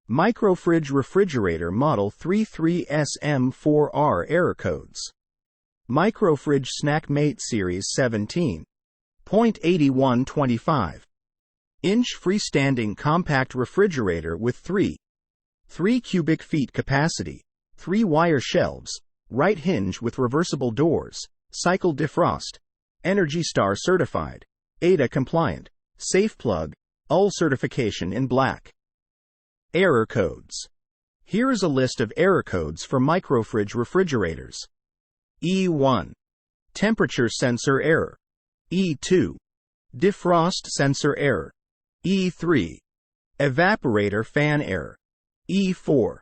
MicroFridge Refrigerator Model 33SM4R Error Codes. MicroFridge Snackmate Series 17.8125 inch freestanding compact refrigerator with 3 cubic feet capacity, 3 wire shelves, right hinge with reversible doors, cycle defrost, Energy Star certified, ADA compliant, safe plug, UL certification in black. Error codes. Here is a list of error codes for MicroFridge refrigerators. E1. Temperature sensor error. E2. Defrost sensor error. E3. Evaporator fan error. E4.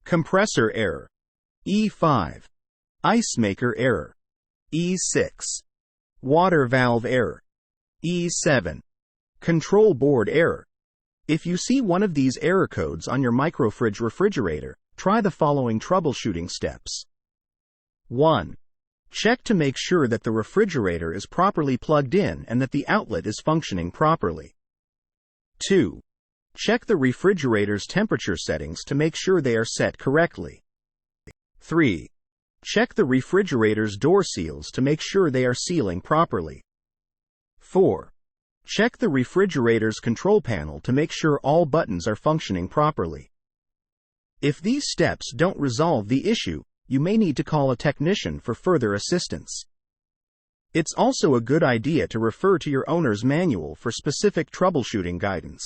Compressor error. E5. Ice maker error. E6. Water valve error. E7. Control board error. If you see one of these error codes on your MicroFridge refrigerator, try the following troubleshooting steps. 1. Check to make sure that the refrigerator is properly plugged in and that the outlet is functioning properly. 2. Check the refrigerator's temperature settings to make sure they are set correctly. 3. Check the refrigerator's door seals to make sure they are sealing properly. 4. Check the refrigerator's control panel to make sure all buttons are functioning properly. If these steps don't resolve the issue, you may need to call a technician for further assistance. It's also a good idea to refer to your owner's manual for specific troubleshooting guidance.